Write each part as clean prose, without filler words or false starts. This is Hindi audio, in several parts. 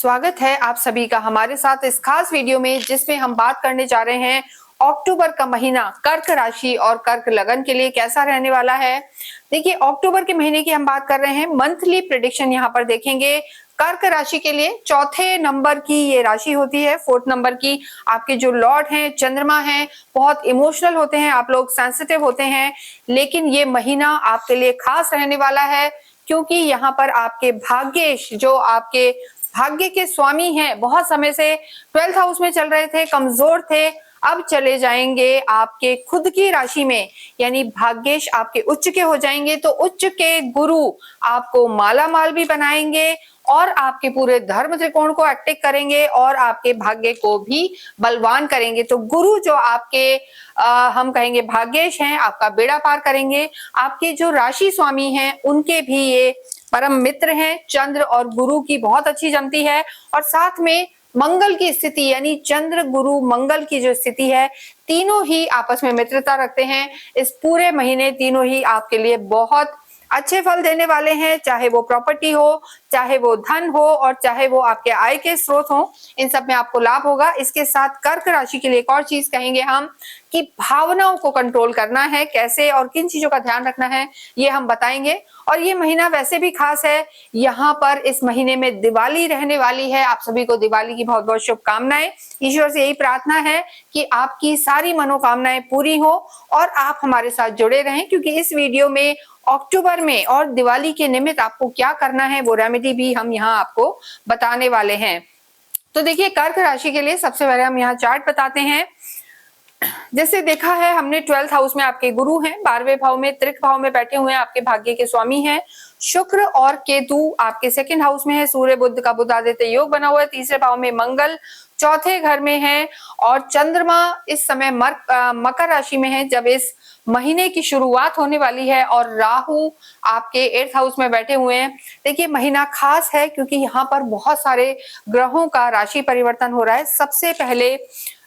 स्वागत है आप सभी का हमारे साथ इस खास वीडियो में, जिसमें हम बात करने जा रहे हैं अक्टूबर का महीना कर्क राशि और कर्क लगन के लिए कैसा रहने वाला है। देखिए, अक्टूबर के महीने की हम बात कर रहे हैं, मंथली प्रेडिक्शन यहाँ पर देखेंगे। कर्क राशि के लिए चौथे नंबर की ये राशि होती है, फोर्थ नंबर की। आपके जो लॉर्ड हैं, चंद्रमा हैं, बहुत इमोशनल होते हैं, आप लोग सेंसिटिव होते हैं, लेकिन ये महीना आपके लिए खास रहने वाला है, क्योंकि यहाँ पर आपके भाग्येश, जो आपके भाग्य के स्वामी हैं, बहुत समय से 12th हाउस में चल रहे थे, कमजोर थे, अब चले जाएंगे आपके खुद की राशि में, यानी भाग्येश आपके उच्च के हो जाएंगे। तो उच्च के गुरु आपको माला माल भी बनाएंगे और आपके पूरे धर्म त्रिकोण को एक्टिव करेंगे और आपके भाग्य को भी बलवान करेंगे। तो गुरु जो आपके हम कहेंगे भाग्येश हैं, आपका बेड़ा पार करेंगे। आपके जो राशि स्वामी हैं, उनके भी ये परम मित्र हैं, चंद्र और गुरु की बहुत अच्छी जमती है। और साथ में मंगल की स्थिति, यानी चंद्र गुरु मंगल की जो स्थिति है, तीनों ही आपस में मित्रता रखते हैं। इस पूरे महीने तीनों ही आपके लिए बहुत अच्छे फल देने वाले हैं, चाहे वो प्रॉपर्टी हो, चाहे वो धन हो और चाहे वो आपके आय के स्रोत हो, इन सब में आपको लाभ होगा। इसके साथ कर्क राशि के लिए एक और चीज कहेंगे हम कि भावनाओं को कंट्रोल करना है, कैसे और किन चीजों का ध्यान रखना है, ये हम बताएंगे। और ये महीना वैसे भी खास है, यहाँ पर इस महीने में दिवाली रहने वाली है। आप सभी को दिवाली की बहुत बहुत शुभकामनाएं। ईश्वर से यही प्रार्थना है कि आपकी सारी मनोकामनाएं पूरी हो और आप हमारे साथ जुड़े रहें, क्योंकि इस वीडियो में अक्टूबर में और दिवाली के निमित्त आपको क्या करना है, वो रेमेडी भी हम यहाँ आपको बताने वाले हैं। तो देखिए, कर्क राशि के लिए सबसे पहले हम यहाँ चार्ट बताते हैं। जैसे देखा है हमने, 12th हाउस में आपके गुरु हैं, 12वें भाव में त्रिक भाव में बैठे हुए हैं, आपके भाग्य के स्वामी हैं। शुक्र और केतु आपके सेकंड हाउस में है, सूर्य बुध का बुधादित्य योग बना हुआ है। तीसरे भाव में मंगल चौथे घर में है और चंद्रमा इस समय मकर राशि में है जब इस महीने की शुरुआत होने वाली है, और राहु आपके 8th हाउस में बैठे हुए हैं। देखिए, महीना खास है क्योंकि यहाँ पर बहुत सारे ग्रहों का राशि परिवर्तन हो रहा है। सबसे पहले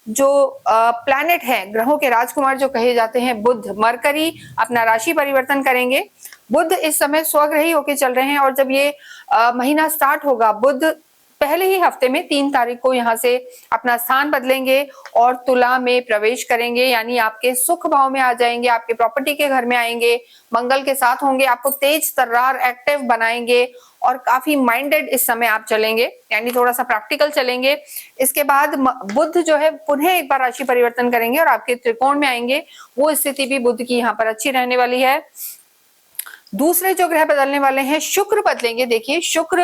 जो प्लैनेट है, ग्रहों के राजकुमार जो कहे जाते हैं, बुध, मरकरी अपना राशि परिवर्तन करेंगे। बुध इस समय स्वग्रही होके चल रहे हैं और जब ये महीना स्टार्ट होगा, बुध पहले ही हफ्ते में 3 तारीख को यहाँ से अपना स्थान बदलेंगे और तुला में प्रवेश करेंगे, यानी आपके सुख भाव में आ जाएंगे, आपके प्रॉपर्टी के घर में आएंगे, मंगल के साथ होंगे, आपको तेज तर्रार एक्टिव बनाएंगे और काफी माइंडेड इस समय आप चलेंगे, यानी थोड़ा सा प्रैक्टिकल चलेंगे। इसके बाद बुध जो है पुनः एक बार राशि परिवर्तन करेंगे और आपके त्रिकोण में आएंगे। वो स्थिति भी बुध की यहाँ पर अच्छी रहने वाली है। दूसरे जो ग्रह बदलने वाले हैं, शुक्र बदलेंगे। देखिए, शुक्र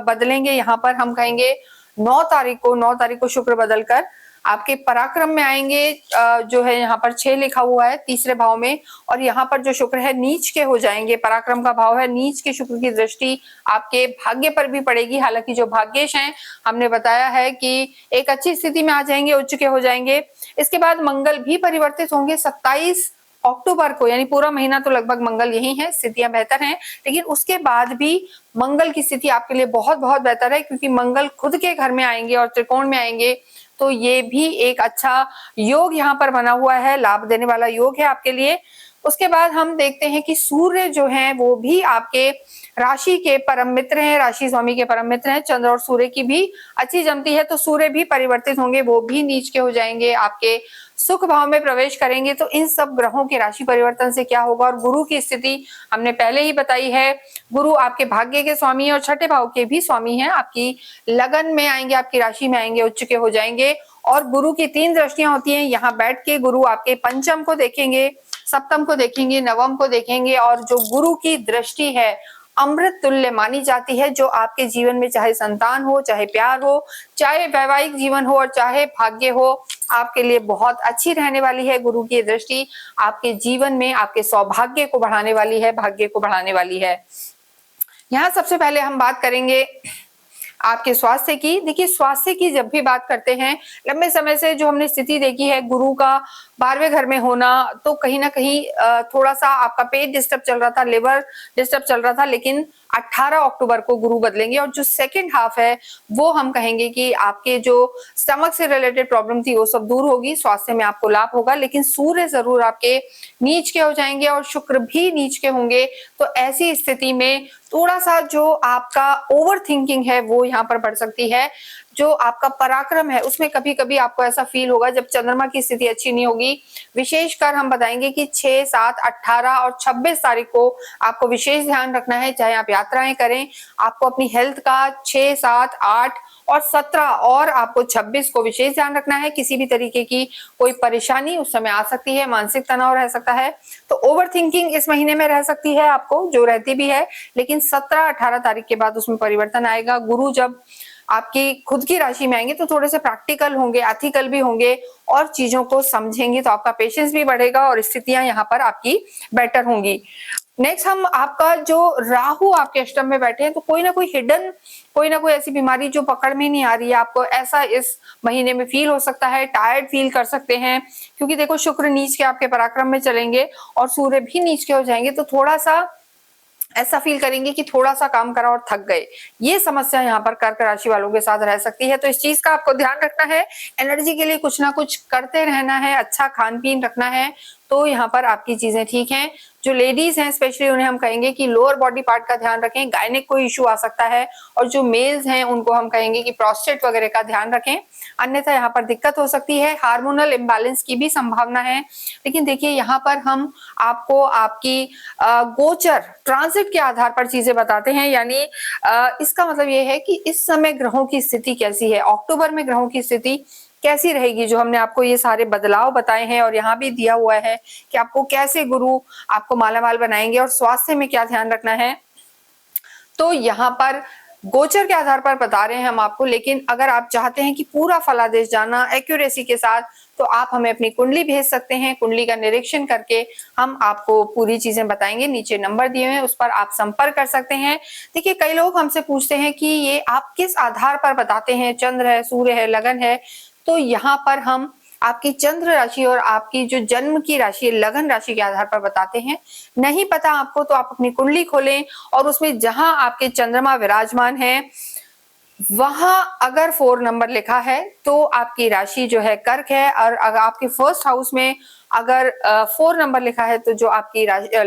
बदलेंगे, यहाँ पर हम कहेंगे 9 तारीख को शुक्र बदलकर आपके पराक्रम में आएंगे, जो है यहाँ पर 6 लिखा हुआ है तीसरे भाव में, और यहाँ पर जो शुक्र है नीच के हो जाएंगे। पराक्रम का भाव है, नीच के शुक्र की दृष्टि आपके भाग्य पर भी पड़ेगी। हालांकि जो भाग्येश हैं, हमने बताया है कि एक अच्छी स्थिति में आ जाएंगे, उच्च के हो जाएंगे। इसके बाद मंगल भी परिवर्तित होंगे 27 अक्टूबर को, यानी पूरा महीना तो लगभग मंगल यही है, स्थितियां बेहतर हैं, लेकिन उसके बाद भी मंगल की स्थिति आपके लिए बहुत बहुत बेहतर है, क्योंकि मंगल खुद के घर में आएंगे और त्रिकोण में आएंगे। तो ये भी एक अच्छा योग यहाँ पर बना हुआ है, लाभ देने वाला योग है आपके लिए। उसके बाद हम देखते हैं कि सूर्य जो है वो भी आपके राशि के परम मित्र हैं, राशि स्वामी के परम मित्र हैं। चंद्र और सूर्य की भी अच्छी जमती है, तो सूर्य भी परिवर्तित होंगे, वो भी नीच के हो जाएंगे, आपके सुख भाव में प्रवेश करेंगे। तो इन सब ग्रहों के राशि परिवर्तन से क्या होगा, और गुरु की स्थिति हमने पहले ही बताई है। गुरु आपके भाग्य के स्वामी है और छठे भाव के भी स्वामी हैं, आपकी लगन में आएंगे, आपकी राशि में आएंगे, उच्च के हो जाएंगे। और गुरु की 3 दृष्टियां होती हैं, यहाँ बैठ के गुरु आपके पंचम को देखेंगे, सप्तम को देखेंगे, नवम को देखेंगे। और जो गुरु की दृष्टि है अमृत तुल्य मानी जाती है, जो आपके जीवन में चाहे संतान हो, चाहे प्यार हो, चाहे वैवाहिक जीवन हो और चाहे भाग्य हो, आपके लिए बहुत अच्छी रहने वाली है। गुरु की दृष्टि आपके जीवन में आपके सौभाग्य को बढ़ाने वाली है, भाग्य को बढ़ाने वाली है। यहाँ सबसे पहले हम बात करेंगे आपके स्वास्थ्य की। देखिए, स्वास्थ्य की जब भी बात करते हैं, लंबे समय से जो हमने स्थिति देखी है गुरु का 12वें घर में होना, तो कहीं ना कहीं थोड़ा सा आपका पेट डिस्टर्ब चल रहा था, लिवर डिस्टर्ब चल रहा था, लेकिन 18 अक्टूबर को गुरु बदलेंगे और जो सेकंड हाफ है वो हम कहेंगे कि आपके जो स्टमक से रिलेटेड प्रॉब्लम थी वो सब दूर होगी, स्वास्थ्य में आपको लाभ होगा। लेकिन सूर्य जरूर आपके नीच के हो जाएंगे और शुक्र भी नीच के होंगे। तो ऐसी स्थिति में थोड़ा सा जो आपका ओवर थिंकिंग है वो यहाँ पर बढ़ सकती है। जो आपका पराक्रम है उसमें कभी कभी आपको ऐसा फील होगा जब चंद्रमा की स्थिति अच्छी नहीं होगी। विशेषकर हम बताएंगे कि 6, 7, 18 और 26 तारीख को आपको विशेष ध्यान रखना है। चाहे आप यात्राएं करें, आपको अपनी हेल्थ का 6, 7, 8 और 17 और आपको 26 को विशेष ध्यान रखना है। किसी भी तरीके की कोई परेशानी उस समय आ सकती है, मानसिक तनाव रह सकता है। तो ओवर थिंकिंग इस महीने में रह सकती है आपको, जो रहती भी है, लेकिन 17, 18 तारीख के बाद उसमें परिवर्तन आएगा। गुरु जब आपकी खुद की राशि में आएंगे तो थोड़े से प्रैक्टिकल होंगे, एथिकल भी होंगे और चीजों को समझेंगे, तो आपका पेशेंस भी बढ़ेगा और स्थितियां यहाँ पर आपकी बेटर होंगी। नेक्स्ट हम आपका जो राहु आपके अष्टम में बैठे हैं, तो कोई ना कोई हिडन, कोई ना कोई ऐसी बीमारी जो पकड़ में नहीं आ रही है आपको, ऐसा इस महीने में फील हो सकता है। टायर्ड फील कर सकते हैं क्योंकि देखो शुक्र नीच के आपके पराक्रम में चलेंगे और सूर्य भी नीच के हो जाएंगे, तो थोड़ा सा ऐसा फील करेंगे कि थोड़ा सा काम करा और थक गए। ये समस्या यहाँ पर कर्क राशि वालों के साथ रह सकती है, तो इस चीज का आपको ध्यान रखना है। एनर्जी के लिए कुछ ना कुछ करते रहना है, अच्छा खान पीन रखना है, तो यहाँ पर आपकी चीजें ठीक हैं। जो लेडीज हैं स्पेशली उन्हें हम कहेंगे कि लोअर बॉडी पार्ट का ध्यान रखें, गायनिक कोई इशू आ सकता है। और जो मेल्स हैं उनको हम कहेंगे कि प्रोस्टेट वगैरह का ध्यान रखें, अन्यथा यहाँ पर दिक्कत हो सकती है। हार्मोनल इम्बैलेंस की भी संभावना है। लेकिन देखिए यहाँ पर हम आपको आपकी गोचर ट्रांजिट के आधार पर चीजें बताते हैं, यानी इसका मतलब ये है कि इस समय ग्रहों की स्थिति कैसी है, अक्टूबर में ग्रहों की स्थिति कैसी रहेगी। जो हमने आपको ये सारे बदलाव बताए हैं और यहाँ भी दिया हुआ है कि आपको कैसे गुरु आपको मालामाल बनाएंगे और स्वास्थ्य में क्या ध्यान रखना है, तो यहाँ पर गोचर के आधार पर बता रहे हैं हम आपको। लेकिन अगर आप चाहते हैं कि पूरा फलादेश जानना एक्यूरेसी के साथ, तो आप हमें अपनी कुंडली भेज सकते हैं। कुंडली का निरीक्षण करके हम आपको पूरी चीजें बताएंगे। नीचे नंबर दिए हुए हैं, उस पर आप संपर्क कर सकते हैं। देखिए कई लोग हमसे पूछते हैं कि ये आप किस आधार पर बताते हैं, चंद्र है, सूर्य है, लगन है, तो यहाँ पर हम आपकी चंद्र राशि और आपकी जो जन्म की राशि है लगन राशि के आधार पर बताते हैं। नहीं पता आपको तो आप अपनी कुंडली खोलें और उसमें जहां आपके चंद्रमा विराजमान है वहां अगर 4 नंबर लिखा है तो आपकी राशि जो है कर्क है, और अगर आपके फर्स्ट हाउस में अगर 4 नंबर लिखा है तो जो आपकी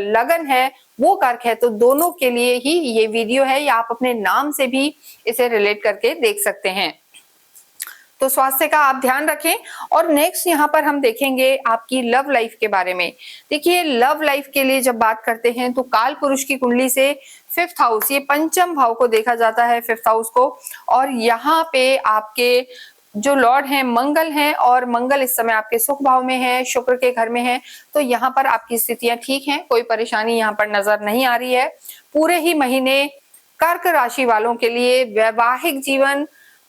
लगन है वो कर्क है। तो दोनों के लिए ही ये वीडियो है, या आप अपने नाम से भी इसे रिलेट करके देख सकते हैं। तो स्वास्थ्य का आप ध्यान रखें। और नेक्स्ट यहाँ पर हम देखेंगे आपकी लव लाइफ के बारे में। देखिए लव लाइफ के लिए जब बात करते हैं तो काल पुरुष की कुंडली से 5th हाउस, ये पंचम भाव को देखा जाता है, 5th हाउस को, और यहाँ पे आपके जो लॉर्ड हैं मंगल हैं, और मंगल इस समय आपके सुख भाव में है, शुक्र के घर में है। तो यहाँ पर आपकी स्थितियां ठीक हैं, कोई परेशानी यहाँ पर नजर नहीं आ रही है। पूरे ही महीने कर्क राशि वालों के लिए वैवाहिक जीवन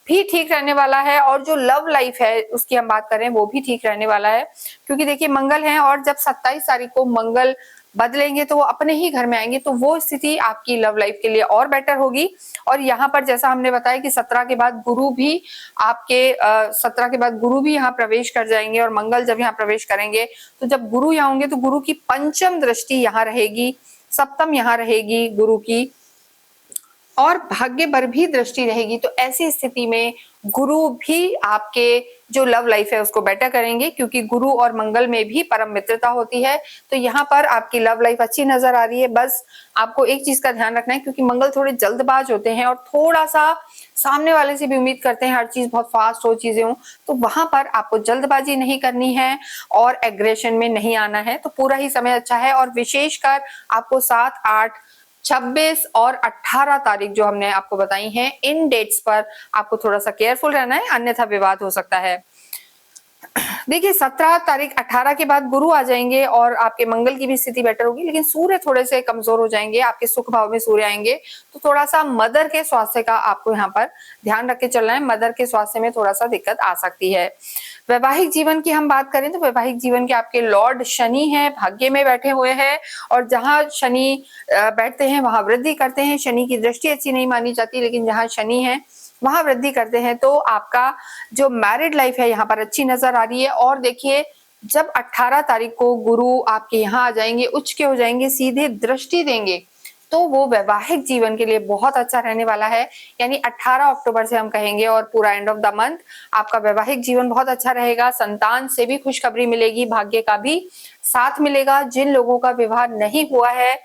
भी ठीक रहने वाला है, और जो लव लाइफ है उसकी हम बात करें वो भी ठीक रहने वाला है। क्योंकि देखिए मंगल है, और जब 27 तारीख को मंगल बदलेंगे तो वो अपने ही घर में आएंगे, तो वो स्थिति आपकी लव लाइफ के लिए और बेटर होगी। और यहाँ पर जैसा हमने बताया कि 17 के बाद गुरु भी आपके 17 के बाद गुरु भी यहाँ प्रवेश कर जाएंगे, और मंगल जब यहाँ प्रवेश करेंगे तो जब गुरु यहाँ होंगे तो गुरु की पंचम दृष्टि यहाँ रहेगी, सप्तम यहाँ रहेगी गुरु की, और भाग्य पर भी दृष्टि रहेगी। तो ऐसी स्थिति में गुरु भी आपके जो लव लाइफ है उसको बेटर करेंगे, क्योंकि गुरु और मंगल में भी परम मित्रता होती है। तो यहाँ पर आपकी लव लाइफ अच्छी नजर आ रही है। बस आपको एक चीज का ध्यान रखना है, क्योंकि मंगल थोड़े जल्दबाज होते हैं और थोड़ा सा सामने वाले से भी उम्मीद करते हैं हर चीज बहुत फास्ट हो, चीजें हो, तो वहां पर आपको जल्दबाजी नहीं करनी है और एग्रेशन में नहीं आना है। तो पूरा ही समय अच्छा है, और विशेषकर आपको 7, 8, 26 और 18 तारीख जो हमने आपको बताई हैं, इन डेट्स पर आपको थोड़ा सा केयरफुल रहना है, अन्यथा विवाद हो सकता है। देखिए 17 तारीख 18 के बाद गुरु आ जाएंगे और आपके मंगल की भी स्थिति बेटर होगी, लेकिन सूर्य थोड़े से कमजोर हो जाएंगे, आपके सुख भाव में सूर्य आएंगे, तो थोड़ा सा मदर के स्वास्थ्य का आपको यहाँ पर ध्यान रख के चलना है। मदर के स्वास्थ्य में थोड़ा सा दिक्कत आ सकती है। वैवाहिक जीवन की हम बात करें तो वैवाहिक जीवन के आपके लॉर्ड शनि है, भाग्य में बैठे हुए हैं, और जहां शनि बैठते हैं वहां वृद्धि करते हैं। शनि की दृष्टि अच्छी नहीं मानी जाती, लेकिन जहां शनि है वहां वृद्धि करते हैं। तो आपका जो मैरिड लाइफ है यहाँ पर अच्छी नजर आ रही है। और देखिए जब 18 तारीख को गुरु आपके यहाँ आ जाएंगे, उच्च के हो जाएंगे, सीधे दृष्टि देंगे, तो वो वैवाहिक जीवन के लिए बहुत अच्छा रहने वाला है। यानी 18 अक्टूबर से हम कहेंगे और पूरा एंड ऑफ द मंथ आपका वैवाहिक जीवन बहुत अच्छा रहेगा। संतान से भी खुशखबरी मिलेगी, भाग्य का भी साथ मिलेगा। जिन लोगों का विवाह नहीं हुआ है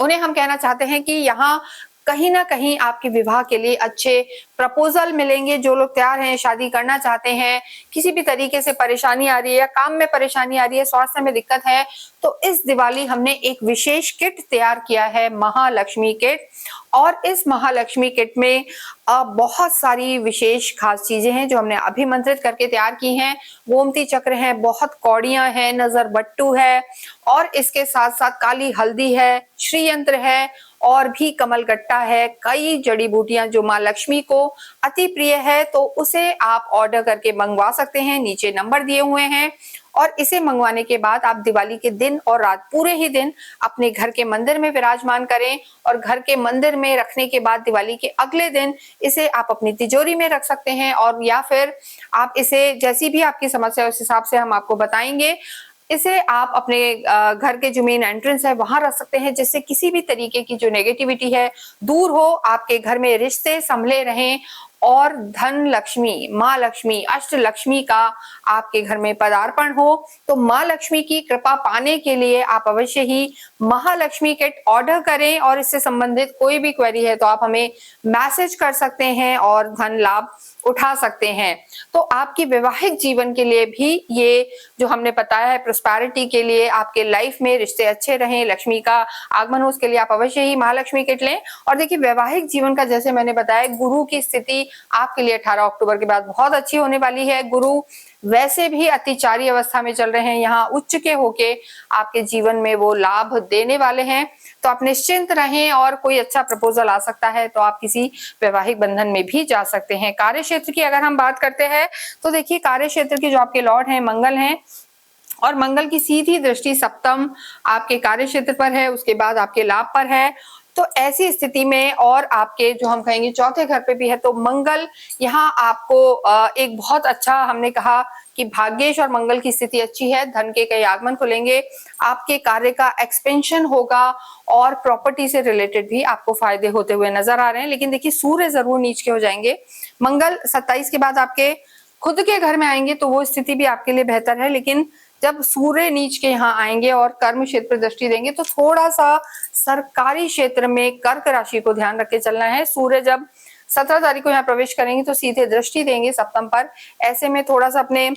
उन्हें हम कहना चाहते हैं कि यहाँ कहीं ना कहीं आपके विवाह के लिए अच्छे प्रपोजल मिलेंगे। जो लोग तैयार हैं, शादी करना चाहते हैं, किसी भी तरीके से परेशानी आ रही है या काम में परेशानी आ रही है, स्वास्थ्य में दिक्कत है, तो इस दिवाली हमने एक विशेष किट तैयार किया है, महालक्ष्मी किट। और इस महालक्ष्मी किट में बहुत सारी विशेष खास चीजें हैं जो हमने अभिमंत्रित करके तैयार की हैं। गोमती चक्र है, बहुत कौड़ियां हैं, नजर बट्टू है, और इसके साथ साथ काली हल्दी है, श्री यंत्र है, और भी कमलगट्टा है, कई जड़ी बूटियां जो माँ लक्ष्मी को अति प्रिय है। तो उसे आप ऑर्डर करके मंगवा सकते हैं, नीचे नंबर दिए हुए हैं। और इसे मंगवाने के बाद आप दिवाली के दिन और रात पूरे ही दिन अपने घर के मंदिर में विराजमान करें, और घर के मंदिर में रखने के बाद दिवाली के अगले दिन इसे आप अपनी तिजोरी में रख सकते हैं, और या फिर आप इसे, जैसी भी आपकी समस्या उस हिसाब से हम आपको बताएंगे, इसे आप अपने घर के जो मेन एंट्रेंस है वहां रख सकते हैं, जिससे किसी भी तरीके की जो नेगेटिविटी है दूर हो, आपके घर में रिश्ते संभले रहें, और धन लक्ष्मी, माँ लक्ष्मी, अष्ट लक्ष्मी का आपके घर में पदार्पण हो। तो माँ लक्ष्मी की कृपा पाने के लिए आप अवश्य ही महालक्ष्मी किट ऑर्डर करें, और इससे संबंधित कोई भी क्वेरी है तो आप हमें मैसेज कर सकते हैं और धन लाभ उठा सकते हैं। तो आपकी वैवाहिक जीवन के लिए भी ये जो हमने बताया है, प्रोस्पेरिटी के लिए, आपके लाइफ में रिश्ते अच्छे रहें, लक्ष्मी का आगमन हो, उसके लिए आप अवश्य ही महालक्ष्मी किट लें। और देखिए, वैवाहिक जीवन का जैसे मैंने बताया, गुरु की स्थिति आपके लिए 18 अक्टूबर के बाद बहुत अच्छी होने वाली है। गुरु वैसे भी अतिचारी अवस्था में चल रहे हैं, यहाँ उच्च के होके आपके जीवन में वो लाभ देने वाले हैं। तो आप निश्चिंत रहें, और कोई अच्छा प्रपोजल आ सकता है तो आप किसी वैवाहिक बंधन में भी जा सकते हैं। कार्य क्षेत्र की अगर हम बात करते हैं तो देखिए, कार्य क्षेत्र के जो आपके लॉर्ड हैं मंगल हैं, और मंगल की सीधी दृष्टि सप्तम आपके कार्य क्षेत्र पर है, उसके बाद आपके लाभ पर है। तो ऐसी स्थिति में, और आपके जो हम कहेंगे चौथे घर पे भी है, तो मंगल यहाँ आपको एक बहुत अच्छा, हमने कहा कि भाग्येश और मंगल की स्थिति अच्छी है, धन के कई आगमन खुलेंगे, आपके कार्य का एक्सपेंशन होगा, और प्रॉपर्टी से रिलेटेड भी आपको फायदे होते हुए नजर आ रहे हैं। लेकिन देखिए, सूर्य जरूर नीच के हो जाएंगे। मंगल 27 के बाद आपके खुद के घर में आएंगे तो वो स्थिति भी आपके लिए बेहतर है, लेकिन जब सूर्य नीच के यहाँ आएंगे और कर्म क्षेत्र पर दृष्टि देंगे तो थोड़ा सा सरकारी क्षेत्र में कर्क राशि को ध्यान रख के चलना है। सूर्य जब 17 तारीख को यहाँ प्रवेश करेंगे तो सीधे दृष्टि देंगे सप्तम पर। ऐसे में थोड़ा सा अपने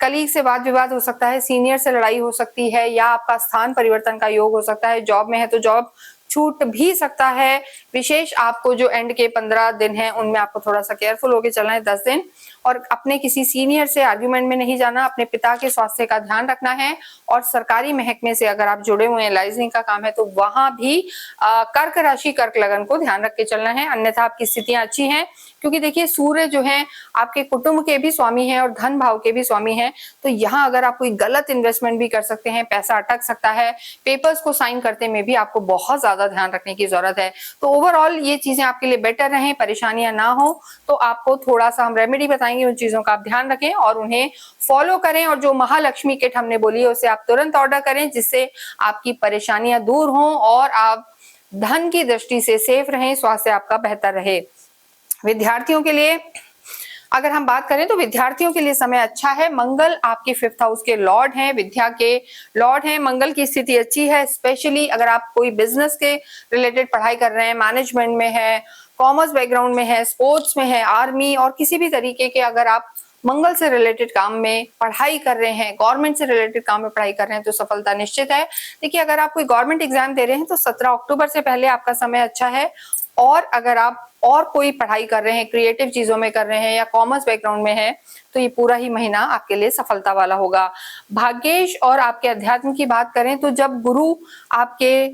कलीग से वाद विवाद हो सकता है, सीनियर से लड़ाई हो सकती है, या आपका स्थान परिवर्तन का योग हो सकता है। जॉब में है तो जॉब छूट भी सकता है। विशेष आपको जो एंड के 15 दिन हैं उनमें आपको थोड़ा सा केयरफुल होकर चलना है, 10 दिन, और अपने किसी सीनियर से आर्ग्यूमेंट में नहीं जाना, अपने पिता के स्वास्थ्य का ध्यान रखना है। और सरकारी महकमे से अगर आप जुड़े हुए हैं, लाइसेंसिंग का काम है, तो वहां भी कर्क राशि, कर्क लगन को ध्यान रख के चलना है, अन्यथा आपकी स्थितियां अच्छी हैं। क्योंकि देखिए, सूर्य जो है आपके कुटुंब के भी स्वामी हैं और धन भाव के भी स्वामी हैं, तो यहाँ अगर आप कोई गलत इन्वेस्टमेंट भी कर सकते हैं, पैसा अटक सकता है, पेपर्स को साइन करते में भी आपको बहुत ज्यादा ध्यान रखने की जरूरत है। तो ओवरऑल ये चीजें आपके लिए बेटर रहें, परेशानियां ना हो, तो आपको थोड़ा सा हम रेमेडी बताएंगे, उन चीजों का आप ध्यान रखें और उन्हें फॉलो करें। और जो महालक्ष्मी किट हमने बोली है उसे आप तुरंत ऑर्डर करें, जिससे आपकी परेशानियां दूर हों और आप धन की दृष्टि से सेफ रहें, स्वास्थ्य आपका बेहतर रहे। विद्यार्थियों के लिए अगर हम बात करें तो विद्यार्थियों के लिए समय अच्छा है। मंगल आपके 5th हाउस के लॉर्ड हैं, विद्या के लॉर्ड हैं। मंगल की स्थिति अच्छी है, स्पेशली अगर आप कोई बिजनेस के रिलेटेड पढ़ाई कर रहे हैं, मैनेजमेंट में है, कॉमर्स बैकग्राउंड में है, स्पोर्ट्स में है, आर्मी, और किसी भी तरीके के अगर आप मंगल से रिलेटेड काम में पढ़ाई कर रहे हैं, गवर्नमेंट से रिलेटेड काम में पढ़ाई कर रहे हैं, तो सफलता निश्चित है। देखिए, अगर आप कोई गवर्नमेंट एग्जाम दे रहे हैं तो 17 अक्टूबर से पहले आपका समय अच्छा है। और अगर आप और कोई पढ़ाई कर रहे हैं, क्रिएटिव चीजों में कर रहे हैं या कॉमर्स बैकग्राउंड में है, तो ये पूरा ही महीना आपके लिए सफलता वाला होगा। भाग्येश और आपके अध्यात्म की बात करें तो जब गुरु आपके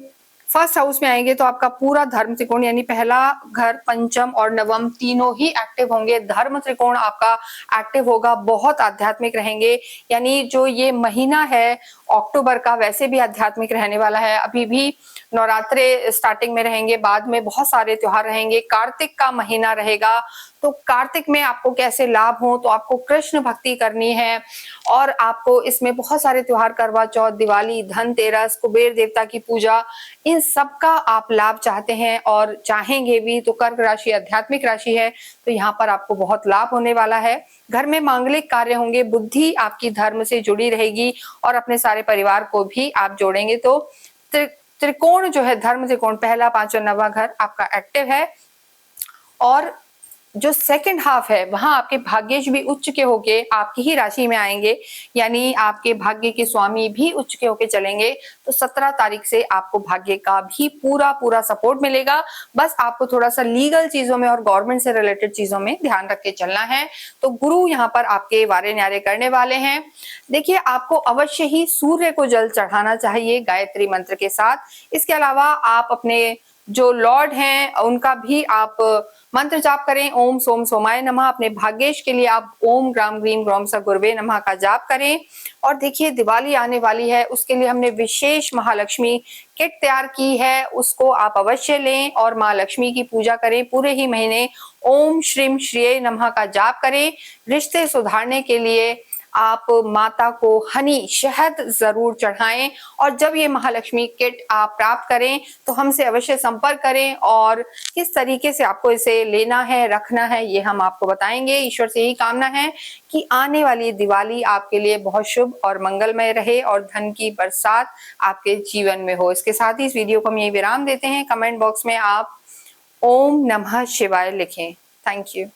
1st हाउस में आएंगे तो आपका पूरा धर्म त्रिकोण, यानी पहला घर, पंचम और नवम तीनों ही एक्टिव होंगे। धर्म त्रिकोण आपका एक्टिव होगा, बहुत आध्यात्मिक रहेंगे। यानी जो ये महीना है अक्टूबर का, वैसे भी आध्यात्मिक रहने वाला है। अभी भी नवरात्रे स्टार्टिंग में रहेंगे, बाद में बहुत सारे त्योहार रहेंगे, कार्तिक का महीना रहेगा। तो कार्तिक में आपको कैसे लाभ हो, तो आपको कृष्ण भक्ति करनी है, और आपको इसमें बहुत सारे त्योहार, करवा चौथ, दिवाली, धनतेरस, कुबेर देवता की पूजा, इन सब का आप लाभ चाहते हैं और चाहेंगे भी, तो कर्क राशि आध्यात्मिक राशि है, तो यहाँ पर आपको बहुत लाभ होने वाला है। घर में मांगलिक कार्य होंगे, बुद्धि आपकी धर्म से जुड़ी रहेगी और अपने सारे परिवार को भी आप जोड़ेंगे। तो त्रिकोण जो है, धर्म त्रिकोण, पहला, पांचवा, नवा घर आपका एक्टिव है। और जो सेकंड हाफ है वहां आपके भाग्येश भी उच्च के होके आपकी ही राशि में आएंगे, यानी आपके भाग्य के स्वामी भी उच्च के होके चलेंगे। तो 17 तारीख से आपको भाग्य का भी पूरा पूरा सपोर्ट मिलेगा। बस आपको थोड़ा सा लीगल चीजों में और गवर्नमेंट से रिलेटेड चीजों में ध्यान रख के चलना है। तो गुरु यहाँ पर आपके वारे न्यारे करने वाले हैं। देखिए, आपको अवश्य ही सूर्य को जल चढ़ाना चाहिए गायत्री मंत्र के साथ। इसके अलावा आप अपने जो लॉर्ड हैं उनका भी आप मंत्र जाप करें, ओम सोम सोमाय नमः। अपने भाग्येश के लिए आप ओम ग्राम ग्रीम ग्रोम स गुरवे नमः का जाप करें। और देखिए, दिवाली आने वाली है, उसके लिए हमने विशेष महालक्ष्मी किट तैयार की है, उसको आप अवश्य लें और माँ लक्ष्मी की पूजा करें। पूरे ही महीने ओम श्रीम श्रीये नमः का जाप करें। रिश्ते सुधारने के लिए आप माता को हनी, शहद जरूर चढ़ाएं। और जब ये महालक्ष्मी किट आप प्राप्त करें तो हमसे अवश्य संपर्क करें, और किस तरीके से आपको इसे लेना है, रखना है, ये हम आपको बताएंगे। ईश्वर से यही कामना है कि आने वाली दिवाली आपके लिए बहुत शुभ और मंगलमय रहे और धन की बरसात आपके जीवन में हो। इसके साथ ही इस वीडियो को हम यही विराम देते हैं। कमेंट बॉक्स में आप ओम नमः शिवाय लिखें। Thank you.